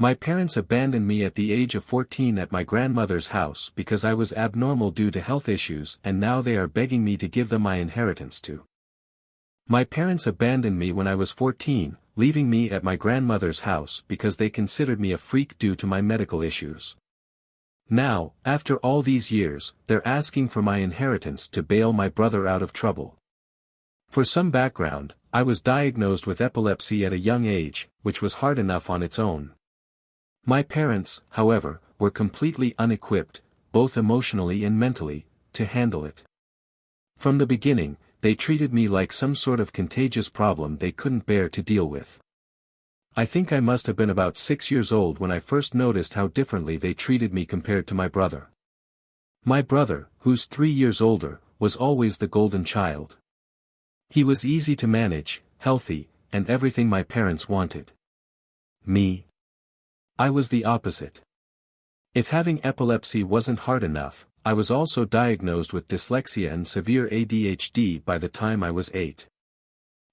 My parents abandoned me at the age of 14 at my grandmother's house because I was abnormal due to health issues, and now they are begging me to give them my inheritance too. My parents abandoned me when I was 14, leaving me at my grandmother's house because they considered me a freak due to my medical issues. Now, after all these years, they're asking for my inheritance to bail my brother out of trouble. For some background, I was diagnosed with epilepsy at a young age, which was hard enough on its own. My parents, however, were completely unequipped, both emotionally and mentally, to handle it. From the beginning, they treated me like some sort of contagious problem they couldn't bear to deal with. I think I must have been about 6 years old when I first noticed how differently they treated me compared to my brother. My brother, who's 3 years older, was always the golden child. He was easy to manage, healthy, and everything my parents wanted. Me? I was the opposite. If having epilepsy wasn't hard enough, I was also diagnosed with dyslexia and severe ADHD by the time I was 8.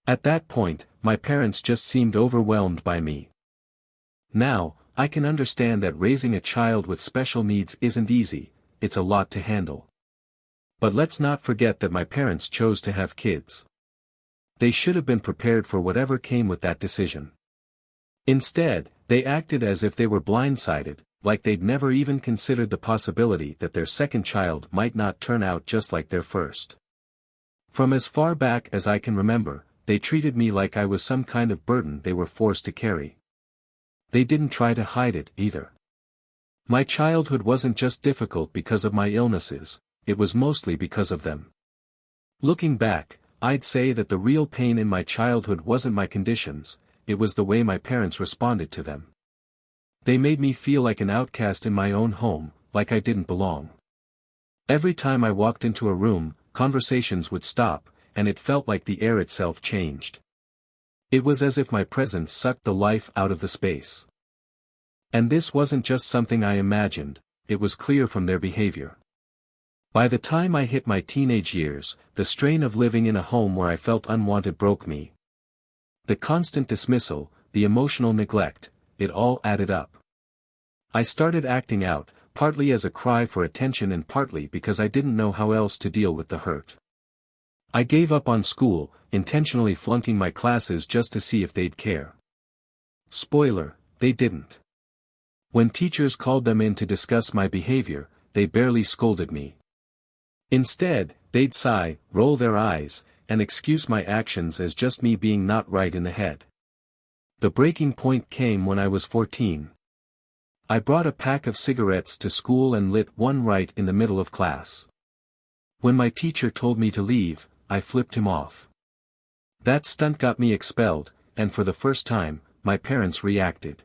At that point, my parents just seemed overwhelmed by me. Now, I can understand that raising a child with special needs isn't easy, it's a lot to handle. But let's not forget that my parents chose to have kids. They should have been prepared for whatever came with that decision. Instead, they acted as if they were blindsided, like they'd never even considered the possibility that their second child might not turn out just like their first. From as far back as I can remember, they treated me like I was some kind of burden they were forced to carry. They didn't try to hide it, either. My childhood wasn't just difficult because of my illnesses, it was mostly because of them. Looking back, I'd say that the real pain in my childhood wasn't my conditions, it was the way my parents responded to them. They made me feel like an outcast in my own home, like I didn't belong. Every time I walked into a room, conversations would stop, and it felt like the air itself changed. It was as if my presence sucked the life out of the space. And this wasn't just something I imagined, it was clear from their behavior. By the time I hit my teenage years, the strain of living in a home where I felt unwanted broke me. The constant dismissal, the emotional neglect, it all added up. I started acting out, partly as a cry for attention and partly because I didn't know how else to deal with the hurt. I gave up on school, intentionally flunking my classes just to see if they'd care. Spoiler, they didn't. When teachers called them in to discuss my behavior, they barely scolded me. Instead, they'd sigh, roll their eyes, and excuse my actions as just me being not right in the head. The breaking point came when I was 14. I brought a pack of cigarettes to school and lit one right in the middle of class. When my teacher told me to leave, I flipped him off. That stunt got me expelled, and for the first time, my parents reacted.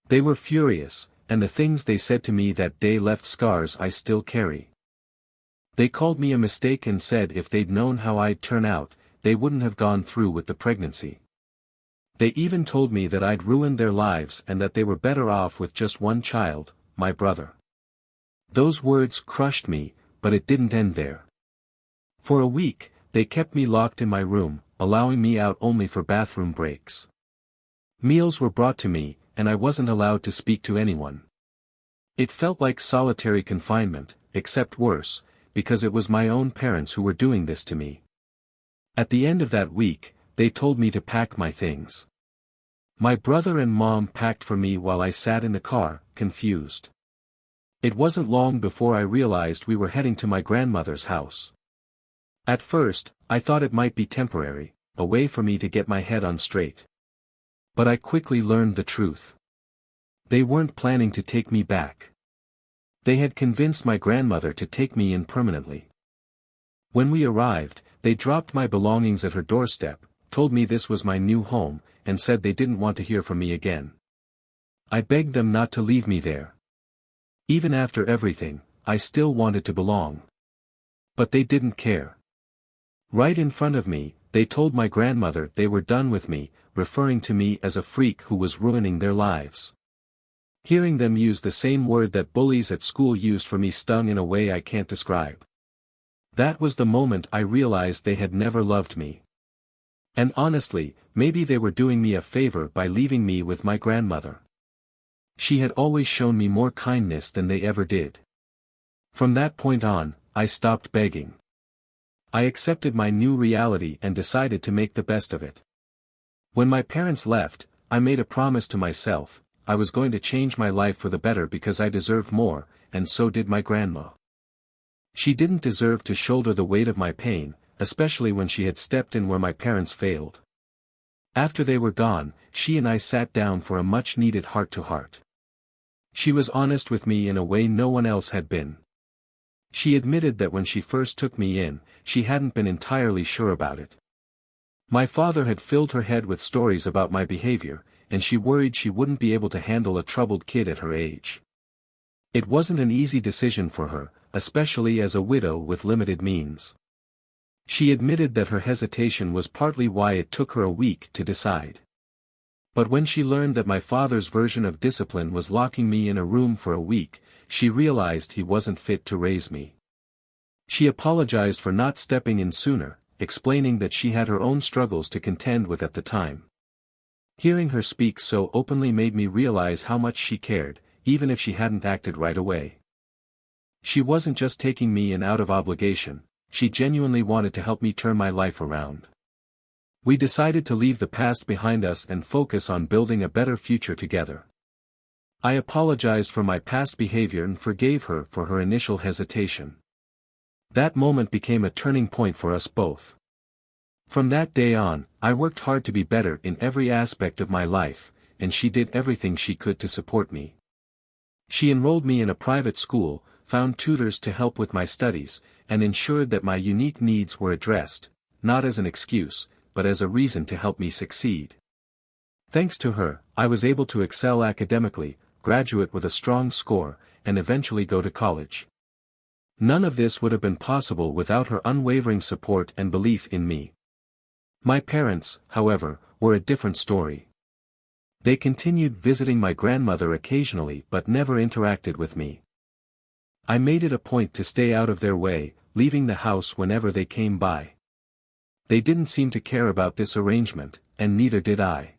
They were furious, and the things they said to me that day left scars I still carry. They called me a mistake and said if they'd known how I'd turn out, they wouldn't have gone through with the pregnancy. They even told me that I'd ruined their lives and that they were better off with just one child, my brother. Those words crushed me, but it didn't end there. For a week, they kept me locked in my room, allowing me out only for bathroom breaks. Meals were brought to me, and I wasn't allowed to speak to anyone. It felt like solitary confinement, except worse, because it was my own parents who were doing this to me. At the end of that week, they told me to pack my things. My brother and mom packed for me while I sat in the car, confused. It wasn't long before I realized we were heading to my grandmother's house. At first, I thought it might be temporary, a way for me to get my head on straight. But I quickly learned the truth. They weren't planning to take me back. They had convinced my grandmother to take me in permanently. When we arrived, they dropped my belongings at her doorstep, told me this was my new home, and said they didn't want to hear from me again. I begged them not to leave me there. Even after everything, I still wanted to belong. But they didn't care. Right in front of me, they told my grandmother they were done with me, referring to me as a freak who was ruining their lives. Hearing them use the same word that bullies at school used for me stung in a way I can't describe. That was the moment I realized they had never loved me. And honestly, maybe they were doing me a favor by leaving me with my grandmother. She had always shown me more kindness than they ever did. From that point on, I stopped begging. I accepted my new reality and decided to make the best of it. When my parents left, I made a promise to myself: I was going to change my life for the better because I deserved more, and so did my grandma. She didn't deserve to shoulder the weight of my pain, especially when she had stepped in where my parents failed. After they were gone, she and I sat down for a much-needed heart-to-heart. She was honest with me in a way no one else had been. She admitted that when she first took me in, she hadn't been entirely sure about it. My father had filled her head with stories about my behavior, and she worried she wouldn't be able to handle a troubled kid at her age. It wasn't an easy decision for her, especially as a widow with limited means. She admitted that her hesitation was partly why it took her a week to decide. But when she learned that my father's version of discipline was locking me in a room for a week, she realized he wasn't fit to raise me. She apologized for not stepping in sooner, explaining that she had her own struggles to contend with at the time. Hearing her speak so openly made me realize how much she cared, even if she hadn't acted right away. She wasn't just taking me in out of obligation, she genuinely wanted to help me turn my life around. We decided to leave the past behind us and focus on building a better future together. I apologized for my past behavior and forgave her for her initial hesitation. That moment became a turning point for us both. From that day on, I worked hard to be better in every aspect of my life, and she did everything she could to support me. She enrolled me in a private school, found tutors to help with my studies, and ensured that my unique needs were addressed, not as an excuse, but as a reason to help me succeed. Thanks to her, I was able to excel academically, graduate with a strong score, and eventually go to college. None of this would have been possible without her unwavering support and belief in me. My parents, however, were a different story. They continued visiting my grandmother occasionally but never interacted with me. I made it a point to stay out of their way, leaving the house whenever they came by. They didn't seem to care about this arrangement, and neither did I.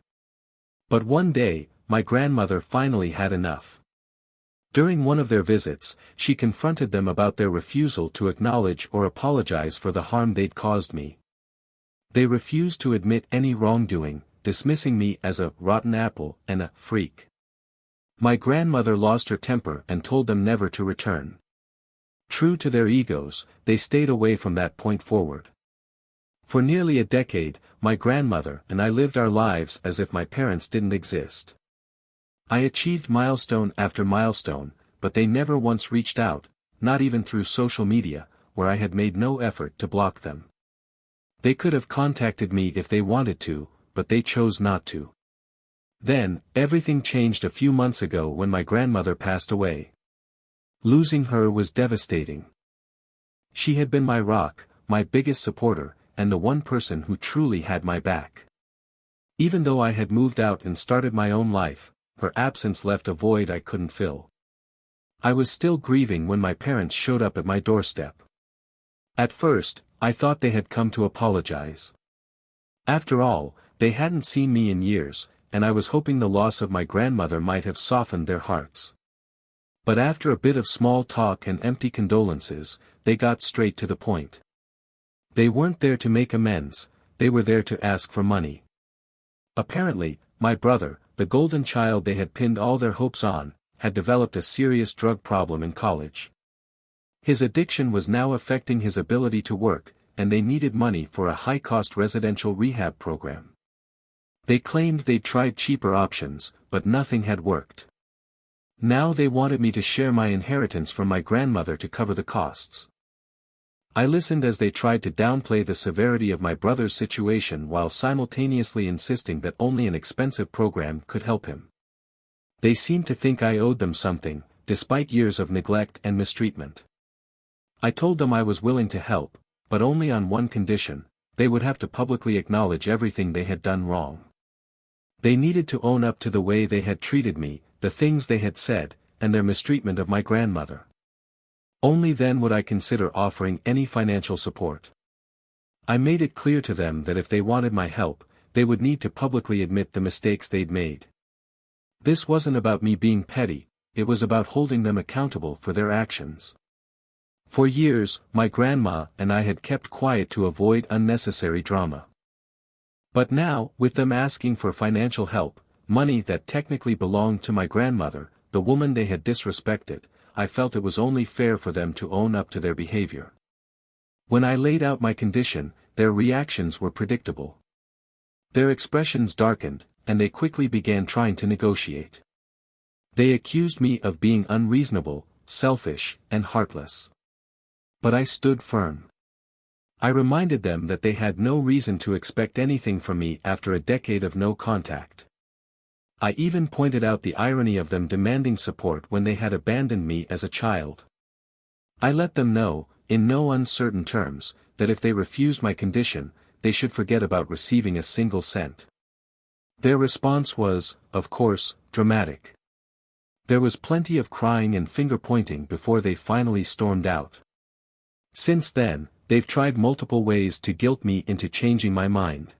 But one day, my grandmother finally had enough. During one of their visits, she confronted them about their refusal to acknowledge or apologize for the harm they'd caused me. They refused to admit any wrongdoing, dismissing me as a rotten apple and a freak. My grandmother lost her temper and told them never to return. True to their egos, they stayed away from that point forward. For nearly a decade, my grandmother and I lived our lives as if my parents didn't exist. I achieved milestone after milestone, but they never once reached out, not even through social media, where I had made no effort to block them. They could have contacted me if they wanted to, but they chose not to. Then, everything changed a few months ago when my grandmother passed away. Losing her was devastating. She had been my rock, my biggest supporter, and the one person who truly had my back. Even though I had moved out and started my own life, her absence left a void I couldn't fill. I was still grieving when my parents showed up at my doorstep. At first, I thought they had come to apologize. After all, they hadn't seen me in years, and I was hoping the loss of my grandmother might have softened their hearts. But after a bit of small talk and empty condolences, they got straight to the point. They weren't there to make amends, they were there to ask for money. Apparently, my brother, the golden child they had pinned all their hopes on, had developed a serious drug problem in college. His addiction was now affecting his ability to work, and they needed money for a high-cost residential rehab program. They claimed they'd tried cheaper options, but nothing had worked. Now they wanted me to share my inheritance from my grandmother to cover the costs. I listened as they tried to downplay the severity of my brother's situation while simultaneously insisting that only an expensive program could help him. They seemed to think I owed them something, despite years of neglect and mistreatment. I told them I was willing to help, but only on one condition: they would have to publicly acknowledge everything they had done wrong. They needed to own up to the way they had treated me, the things they had said, and their mistreatment of my grandmother. Only then would I consider offering any financial support. I made it clear to them that if they wanted my help, they would need to publicly admit the mistakes they'd made. This wasn't about me being petty, it was about holding them accountable for their actions. For years, my grandma and I had kept quiet to avoid unnecessary drama. But now, with them asking for financial help, money that technically belonged to my grandmother, the woman they had disrespected, I felt it was only fair for them to own up to their behavior. When I laid out my condition, their reactions were predictable. Their expressions darkened, and they quickly began trying to negotiate. They accused me of being unreasonable, selfish, and heartless. But I stood firm. I reminded them that they had no reason to expect anything from me after a decade of no contact. I even pointed out the irony of them demanding support when they had abandoned me as a child. I let them know, in no uncertain terms, that if they refused my condition, they should forget about receiving a single cent. Their response was, of course, dramatic. There was plenty of crying and finger-pointing before they finally stormed out. Since then, they've tried multiple ways to guilt me into changing my mind.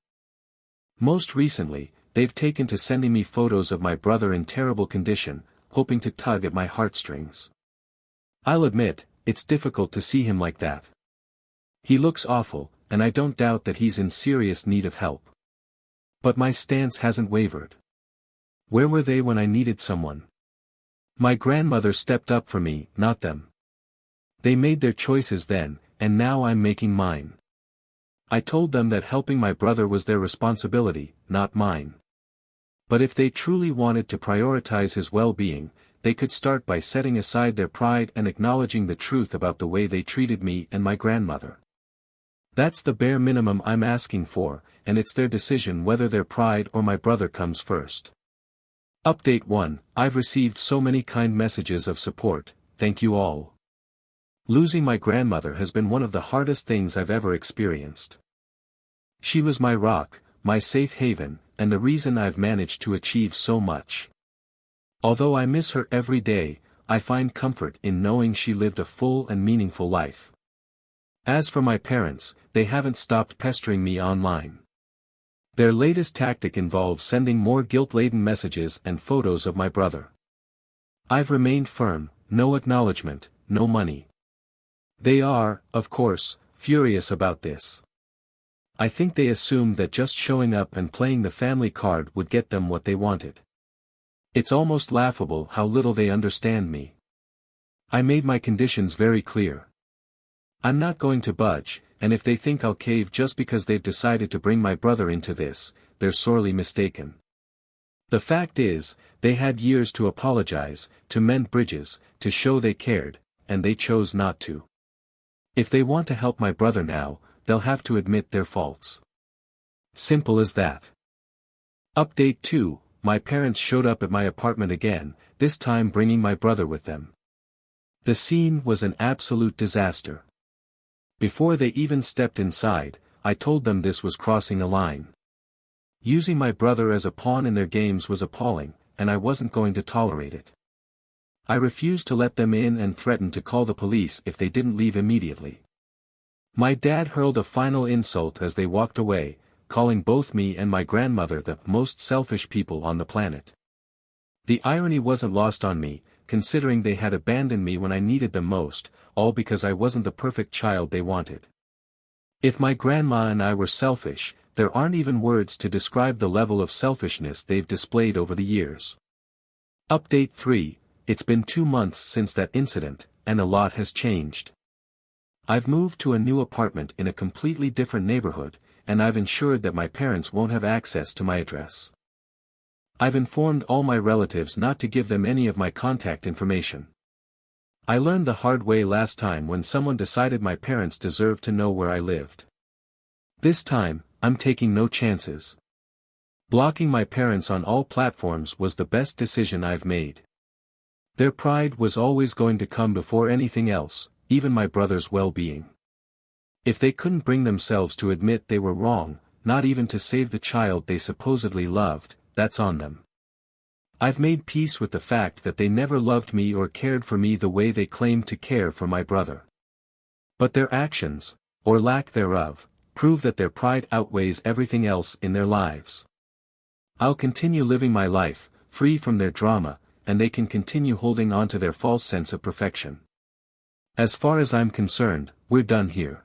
Most recently, they've taken to sending me photos of my brother in terrible condition, hoping to tug at my heartstrings. I'll admit, it's difficult to see him like that. He looks awful, and I don't doubt that he's in serious need of help. But my stance hasn't wavered. Where were they when I needed someone? My grandmother stepped up for me, not them. They made their choices then, and now I'm making mine. I told them that helping my brother was their responsibility, not mine. But if they truly wanted to prioritize his well-being, they could start by setting aside their pride and acknowledging the truth about the way they treated me and my grandmother. That's the bare minimum I'm asking for, and it's their decision whether their pride or my brother comes first. Update 1. I've received so many kind messages of support, thank you all. Losing my grandmother has been one of the hardest things I've ever experienced. She was my rock, my safe haven, and the reason I've managed to achieve so much. Although I miss her every day, I find comfort in knowing she lived a full and meaningful life. As for my parents, they haven't stopped pestering me online. Their latest tactic involves sending more guilt-laden messages and photos of my brother. I've remained firm, no acknowledgement, no money. They are, of course, furious about this. I think they assumed that just showing up and playing the family card would get them what they wanted. It's almost laughable how little they understand me. I made my conditions very clear. I'm not going to budge, and if they think I'll cave just because they've decided to bring my brother into this, they're sorely mistaken. The fact is, they had years to apologize, to mend bridges, to show they cared, and they chose not to. If they want to help my brother now, they'll have to admit their faults. Simple as that. Update 2. My parents showed up at my apartment again, this time bringing my brother with them. The scene was an absolute disaster. Before they even stepped inside, I told them this was crossing a line. Using my brother as a pawn in their games was appalling, and I wasn't going to tolerate it. I refused to let them in and threatened to call the police if they didn't leave immediately. My dad hurled a final insult as they walked away, calling both me and my grandmother the most selfish people on the planet. The irony wasn't lost on me, considering they had abandoned me when I needed them most, all because I wasn't the perfect child they wanted. If my grandma and I were selfish, there aren't even words to describe the level of selfishness they've displayed over the years. Update 3. It's been 2 months since that incident, and a lot has changed. I've moved to a new apartment in a completely different neighborhood, and I've ensured that my parents won't have access to my address. I've informed all my relatives not to give them any of my contact information. I learned the hard way last time when someone decided my parents deserved to know where I lived. This time, I'm taking no chances. Blocking my parents on all platforms was the best decision I've made. Their pride was always going to come before anything else, even my brother's well-being. If they couldn't bring themselves to admit they were wrong, not even to save the child they supposedly loved, that's on them. I've made peace with the fact that they never loved me or cared for me the way they claimed to care for my brother. But their actions, or lack thereof, prove that their pride outweighs everything else in their lives. I'll continue living my life, free from their drama, and they can continue holding on to their false sense of perfection. As far as I'm concerned, we're done here.